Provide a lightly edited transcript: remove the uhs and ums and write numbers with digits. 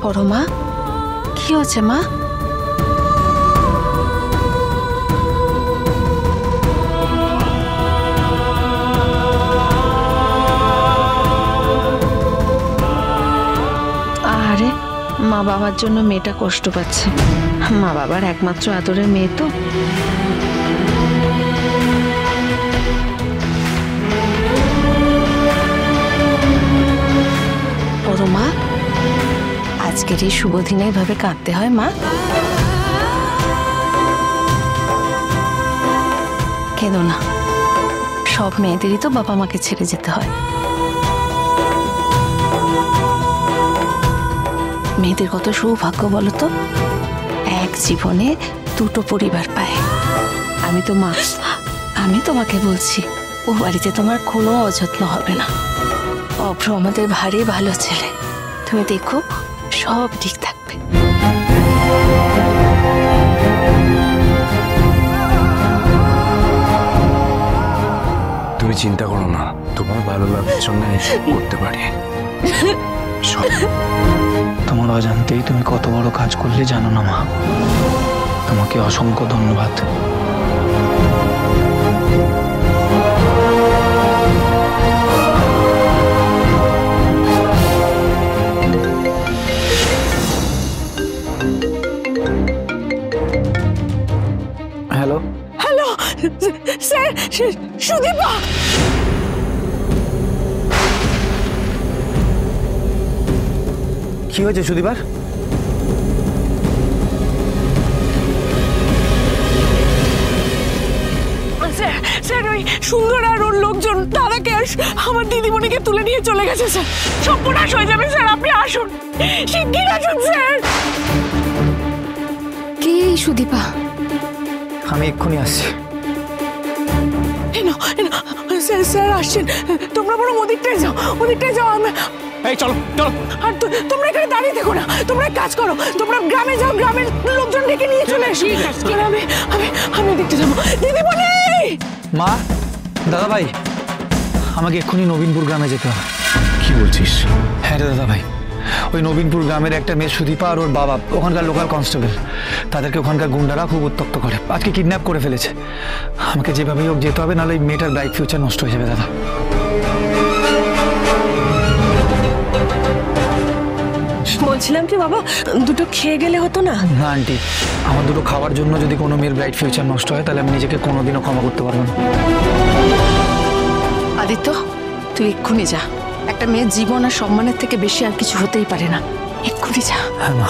বড় মা, কি হয়েছে মা? আরে মা বাবার জন্য মেয়েটা কষ্ট পাচ্ছে। মা বাবার একমাত্র আদরের মেয়ে তো। বড় মা, আজকের এই শুভ দিনে এভাবে কাঁদতে হয় মা? কেঁদো না, সব মেয়েদেরই তো বাবা মাকে ছেড়ে যেতে হয়। মেয়েদের কত সৌভাগ্য বলো তো, এক জীবনে দুটো পরিবার পায়। আমি তো মা, আমি তোমাকে বলছি, ও বাড়িতে তোমার কোনো অযত্ন হবে না। অভ্র আমাদের ভারী ভালো ছেলে, তুমি দেখো সব ঠিক থাকবে। তুমি চিন্তা করো না, তোমার ভালো লাগার জন্য করতে পারি সব। তোমার অজান্তেই তুমি কত বড় কাজ করলে জানো না মা। তোমাকে অসংখ্য ধন্যবাদ। Hello hello sir, Sudipa. কি হয়েছে সুদীপার? স্যার ওই সুন্দর আর ওর লোকজন তারাকে আমার দিদিমণিকে তুলে নিয়ে চলে গেছে স্যার। সর্বনাশ হয়ে যাবে স্যার, আপনি আসুন, শিগগির আসুন স্যার। কে এই সুদীপা? আমি এক্ষুনি আসছি। স্যার স্যার আসছেন, তোমরা বরং ওদিকটায় যাও, ওদিকটায় যাও। এই চলো চলো। আর তোমরা এখানে দাঁড়িয়ে দেখো না, তোমরা কাজ করো, তোমরা গ্রামে যাও, গ্রামের লোকজন ডেকে নিয়ে চলে এসো। আমি দেখতে যাবো। দিদিমণি! মা, দাদা ভাই, আমাকে এক্ষুনি নবীনপুর গ্রামে যেতে হবে। কি বলছিস? হ্যাঁ রে দাদা ভাই, ওই নবীনপুর গ্রামের একটা মেয়ে সুদীপা আর ওর বাবা ওখানকার লোকাল কনস্টেবল, তাদেরকে ওখানকার গুন্ডারা খুব উত্তক্ত করে, আজকে কিডন্যাপ করে ফেলেছে। আমাকে যেভাবেই হোক যেতে হবে, নাহলে এই মেয়েটার ব্রাইট ফিউচার নষ্ট হয়ে যাবে দাদা। বলছিলাম কি বাবা, দুটো খেয়ে গেলে হতো না? না আন্টি, আমার দুটো খাওয়ার জন্য যদি কোনো মেয়ের ব্রাইট ফিউচার নষ্ট হয়, তাহলে আমি নিজেকে কোনোদিনও ক্ষমা করতে পারবো না। আদিত্য, তুই এক্ষুনি যা। একটা মেয়ের জীবন আর সম্মানের থেকে বেশি আর কিছু হতেই পারে না। এক্ষুনি যা। হ্যাঁ মা।